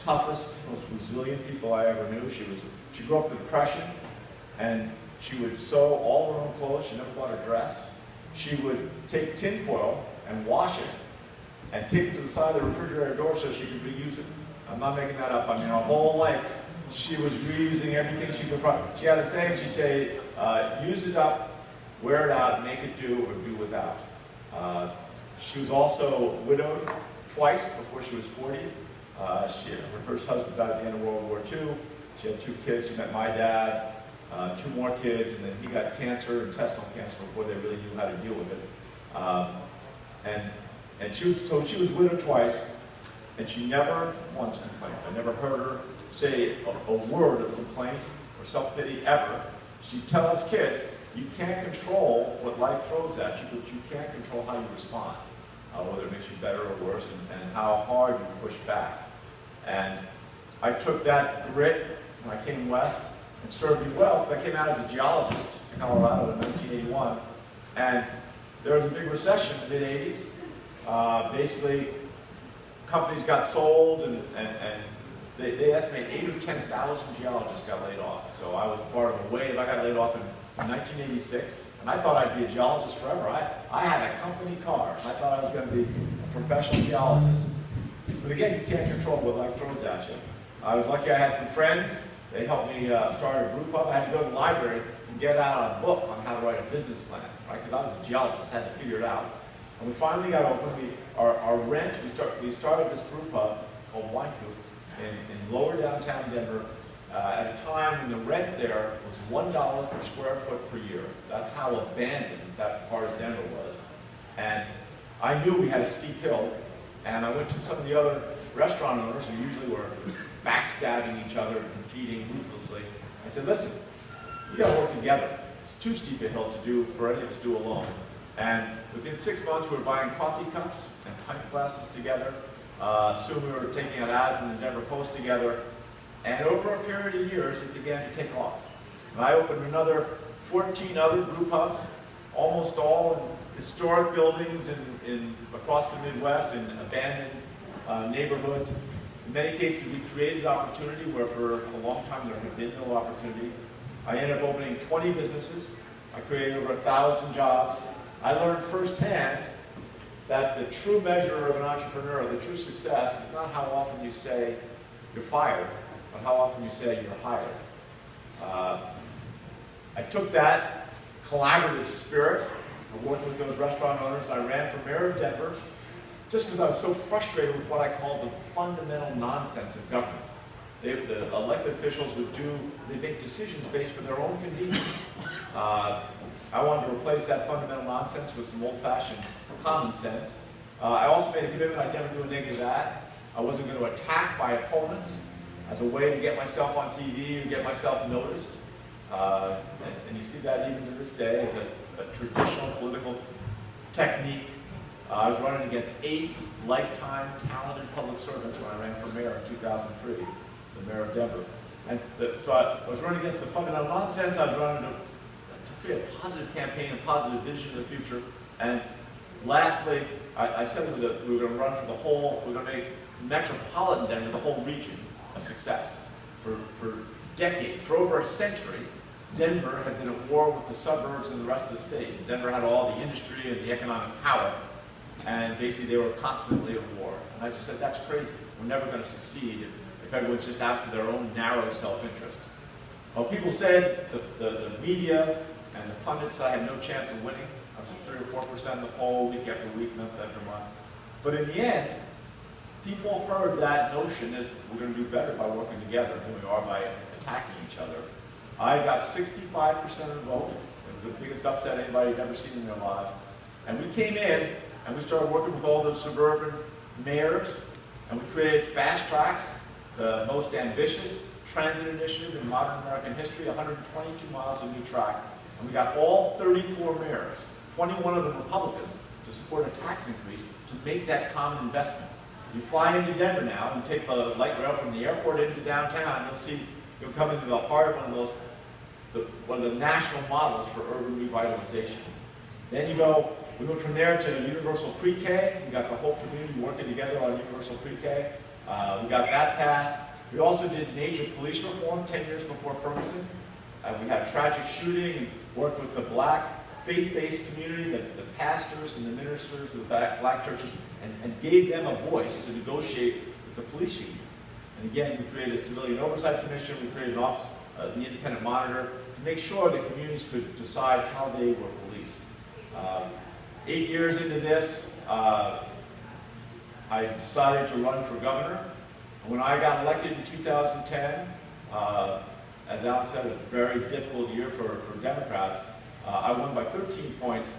toughest, most resilient people I ever knew. She grew up in the Depression, and she would sew all her own clothes. She never bought a dress. She would take tin foil and wash it and take it to the side of the refrigerator door so she could reuse it. I'm not making that up. I mean, her whole life, she was reusing everything she could. She had a saying, she'd say, use it up, wear it out, make it do, or do without. She was also widowed twice before she was 40. Her first husband died at the end of World War II. She had 2 kids. She met my dad, 2 more kids, and then he got cancer, intestinal cancer, before they really knew how to deal with it. And she was widowed twice, and she never once complained. I never heard her say a word of complaint or self-pity ever. She'd tell us kids, you can't control what life throws at you, but you can control how you respond, whether it makes you better or worse, and how hard you push back. And I took that grit when I came west, and served me well, because I came out as a geologist to Colorado in 1981, and there was a big recession in the mid-'80s. Basically, companies got sold, and they estimate 8,000 or 10,000 geologists got laid off. So I was part of a wave. I got laid off in 1986, and I thought I'd be a geologist forever. I had a company car, and I thought I was going to be a professional geologist. But again, you can't control what life throws at you. I was lucky I had some friends. They helped me start a brew pub. I had to go to the library and get out a book on how to write a business plan, right? Because I was a geologist, I had to figure it out. And we finally got open. Our rent, we started this brew pub called Wine Coop in lower downtown Denver at a time when the rent there was $1 per square foot per year. That's how abandoned that part of Denver was. And I knew we had a steep hill, and I went to some of the other restaurant owners who usually were backstabbing each other and competing ruthlessly. I said, listen, we got to work together. It's too steep a hill to do for any of us to do alone. And within 6 months, we were buying coffee cups and pint glasses together. Soon we were taking out ads in the Denver Post together. And over a period of years, it began to take off. And I opened another 14 other brew pubs, almost all in historic buildings across the Midwest in abandoned neighborhoods. In many cases, we created opportunity where for a long time there had been no opportunity. I ended up opening 20 businesses. I created over 1,000 jobs. I learned firsthand that the true measure of an entrepreneur, the true success, is not how often you say you're fired, but how often you say you're hired. I took that collaborative spirit of working with those restaurant owners. I ran for mayor of Denver just because I was so frustrated with what I called the fundamental nonsense of government. The elected officials they'd make decisions based for their own convenience. I wanted to replace that fundamental nonsense with some old-fashioned common sense. I also made a commitment I'd never do a negative ad. I wasn't going to attack my opponents as a way to get myself on TV or get myself noticed. And you see that even to this day as a traditional political technique. I was running against 8 lifetime talented public servants when I ran for mayor in 2003, the mayor of Denver. And so I was running against the fundamental nonsense. I was running to create a positive campaign, a positive vision of the future. And lastly, I said we were going to run for we were going to make metropolitan Denver, the whole region, a success. For decades, for over a century, Denver had been at war with the suburbs and the rest of the state. Denver had all the industry and the economic power, and basically they were constantly at war. And I just said, that's crazy. We're never going to succeed if everyone's just out for their own narrow self-interest. Well, people said, the media and the pundits, I had no chance of winning. I was at 3 or 4% in the poll, week after week, month after month. But in the end, people heard that notion that we're going to do better by working together than we are by attacking each other. I got 65% of the vote. It was the biggest upset anybody had ever seen in their lives. And we came in and we started working with all those suburban mayors, and we created Fast Tracks, the most ambitious transit initiative in modern American history, 122 miles of new track. And we got all 34 mayors, 21 of them Republicans, to support a tax increase to make that common investment. If you fly into Denver now and take the light rail from the airport into downtown, you'll come into the heart of one of the national models for urban revitalization. Then we went from there to universal pre-K. We got the whole community working together on universal pre-K. We got that passed. We also did major police reform 10 years before Ferguson. We had a tragic shooting and worked with the black faith-based community, the pastors and the ministers of the black churches, and gave them a voice to negotiate with the police union. And again, we created a civilian oversight commission. We created an office, the independent monitor, to make sure that communities could decide how they were policed. 8 years into this, I decided to run for governor. When I got elected in 2010, as Alan said, a very difficult year for Democrats, I won by 13 points.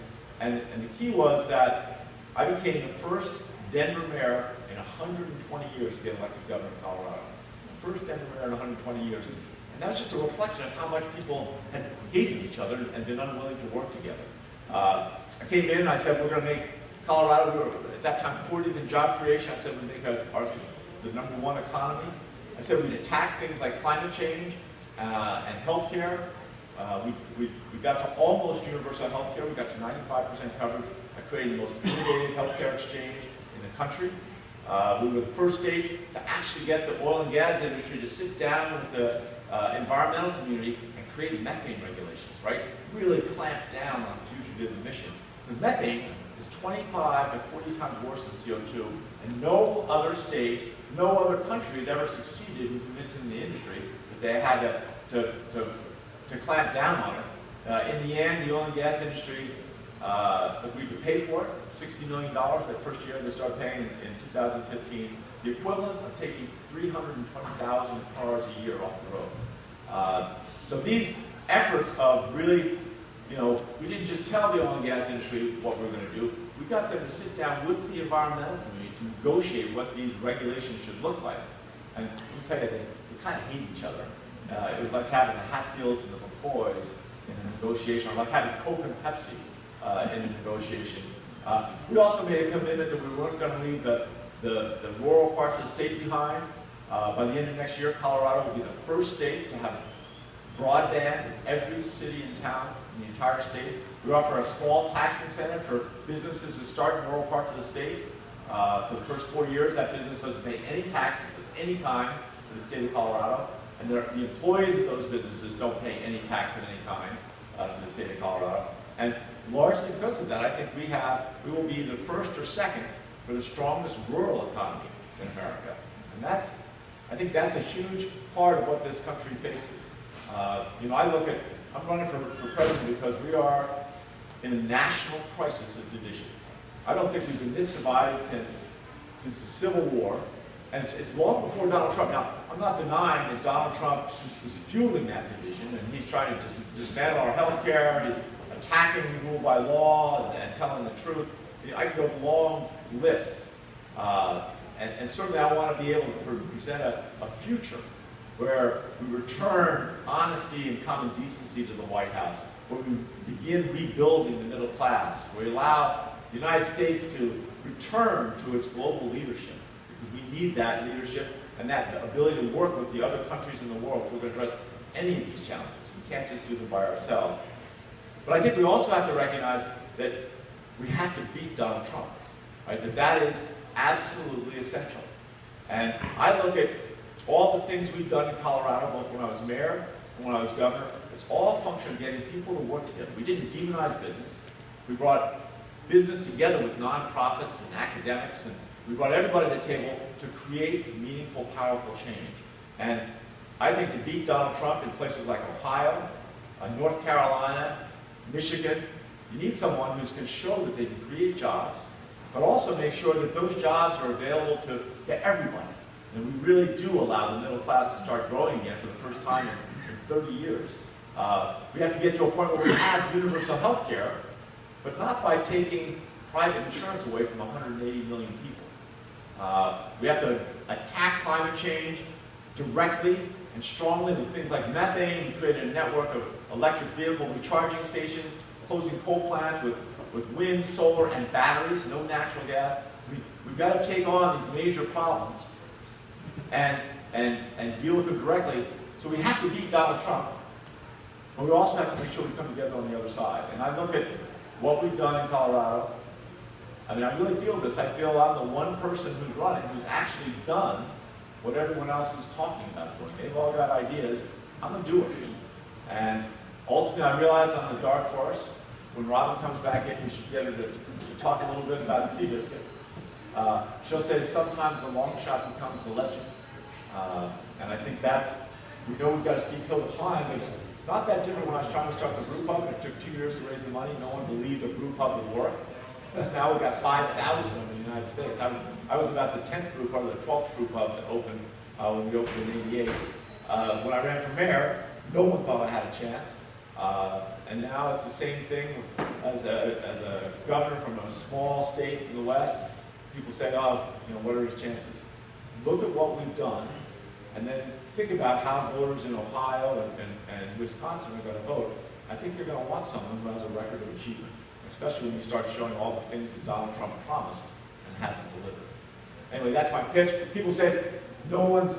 And the key was that I became the first Denver mayor in 120 years to get elected governor of Colorado. The first Denver mayor in 120 years. And that was just a reflection of how much people had hated each other and been unwilling to work together. I came in and I said, we're going to make Colorado, we were at that time 40th in job creation. I said we'd make ours the #1 economy. I said we'd attack things like climate change and healthcare. We got to almost universal healthcare. We got to 95% coverage. I created the most innovative healthcare exchange in the country. We were the first state to actually get the oil and gas industry to sit down with the environmental community and create methane regulations, right? Really clamp down on fugitive emissions. Because methane is 25 to 40 times worse than CO2, and no other state, no other country had ever succeeded in convincing the industry that they had to clamp down on it. In the end, the oil and gas industry agreed to pay for it, $60 million that first year. They started paying in 2015, the equivalent of taking 320,000 cars a year off the roads. So these efforts of really, we didn't just tell the oil and gas industry what we were going to do. We got them to sit down with the environmental community to negotiate what these regulations should look like. And let me tell you, they kind of hate each other. It was like having the Hatfields and the McCoys in a negotiation, or like having Coke and Pepsi in a negotiation. We also made a commitment that we weren't going to leave the rural parts of the state behind. By the end of next year, Colorado will be the first state to have broadband in every city and town in the entire state. We offer a small tax incentive for businesses that start in rural parts of the state. For the first 4 years, that business doesn't pay any taxes of any kind to the state of Colorado. And the employees of those businesses don't pay any tax of any kind to the state of Colorado. And largely because of that, I think we will be the first or second for the strongest rural economy in America. And I think that's a huge part of what this country faces. I'm running for president because we are in a national crisis of division. I don't think we've been this divided since the Civil War, and it's long before Donald Trump. Now, I'm not denying that Donald Trump is fueling that division, and he's trying to dismantle our health care, he's attacking rule by law and telling the truth. I could go a long list. And certainly I want to be able to present a future where we return honesty and common decency to the White House, where we begin rebuilding the middle class, where we allow the United States to return to its global leadership, because we need that leadership and that ability to work with the other countries in the world if we're going to address any of these challenges. We can't just do them by ourselves. But I think we also have to recognize that we have to beat Donald Trump, right? That is absolutely essential. And I look at all the things we've done in Colorado, both when I was mayor and when I was governor. It's all a function of getting people to work together. We didn't demonize business. We brought business together with nonprofits and academics, and we brought everybody to the table to create meaningful, powerful change. And I think to beat Donald Trump in places like Ohio, North Carolina, Michigan, you need someone who's going to show that they can create jobs, but also make sure that those jobs are available to everybody. And we really do allow the middle class to start growing again for the first time in 30 years. We have to get to a point where we have universal health care, but not by taking private insurance away from 180 million people. We have to attack climate change directly and strongly with things like methane. We created a network of electric vehicle recharging stations, closing coal plants with wind, solar, and batteries, no natural gas. We've got to take on these major problems and deal with them directly. So we have to beat Donald Trump, but we also have to make sure we come together on the other side. And I look at what we've done in Colorado, I mean, I really feel this. I feel I'm the one person who's running who's actually done what everyone else is talking about doing. They've all got ideas. I'm going to do it. And ultimately, I realize I'm the dark horse. When Robin comes back in, we should get her to talk a little bit about Seabiscuit. She'll say sometimes the long shot becomes the legend. And I think that's, we know we've got a steep hill to climb, but it's not that different when I was trying to start the brew pub. It took 2 years to raise the money. No one believed a brew pub would work. Now we've got 5,000 in the United States. I was about the 10th brew pub, or the 12th brew pub that opened when we opened in '88. When I ran for mayor, no one thought I had a chance. And now it's the same thing as a governor from a small state in the West. People say, oh, what are his chances? Look at what we've done, and then think about how voters in Ohio and Wisconsin are going to vote. I think they're going to want someone who has a record of achievement, especially when you start showing all the things that Donald Trump promised and hasn't delivered. Anyway, that's my pitch. People say no one's,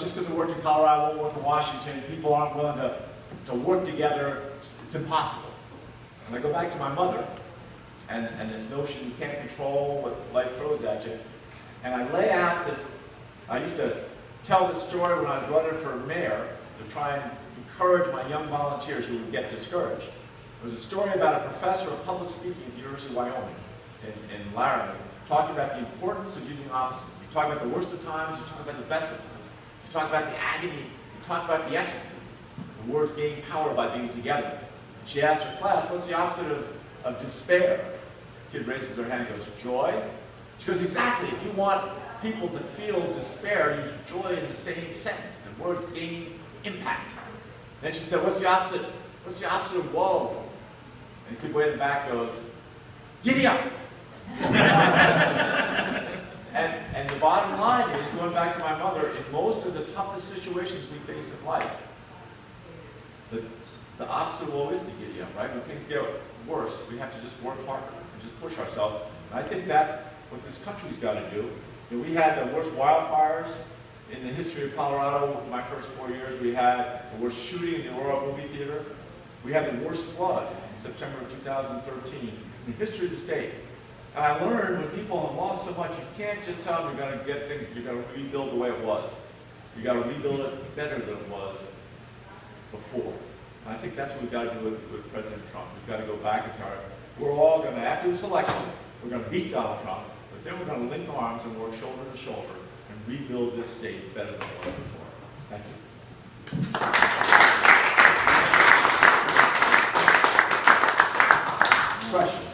just because we worked in Colorado, won't work in Washington, people aren't willing to work together. It's impossible. And I go back to my mother and this notion you can't control what life throws at you. And I lay out this, I used to tell this story when I was running for mayor to try and encourage my young volunteers who would get discouraged. It was a story about a professor of public speaking at the University of Wyoming in Laramie, talking about the importance of using opposites. You talk about the worst of times, you talk about the best of times. You talk about the agony, you talk about the ecstasy. The words gain power by being together. She asked her class, what's the opposite of despair? The kid raises her hand and goes, joy? She goes, exactly. If you want people to feel despair, use joy in the same sentence. The words gain impact. Then she said, what's the opposite? What's the opposite of woe? And the kid way in the back goes, giddy up! and the bottom line is, going back to my mother, in most of the toughest situations we face in life, the opposite of woe is to giddy up, right? When things get worse, we have to just work harder and just push ourselves. And I think that's what this country's got to do. We had the worst wildfires in the history of Colorado. My first 4 years, we had the worst shooting in the Aurora movie theater. We had the worst flood in September of 2013 in the history of the state. And I learned when people have lost so much, you can't just tell them you're going to get things, you're going to rebuild the way it was. You got to rebuild it better than it was before. And I think that's what we've got to do with President Trump. We've got to go back and say, all right, we're all going to, after this election, we're going to beat Donald Trump, but then we're going to link arms and work shoulder to shoulder and rebuild this state better than it was before. Thank you. Questions?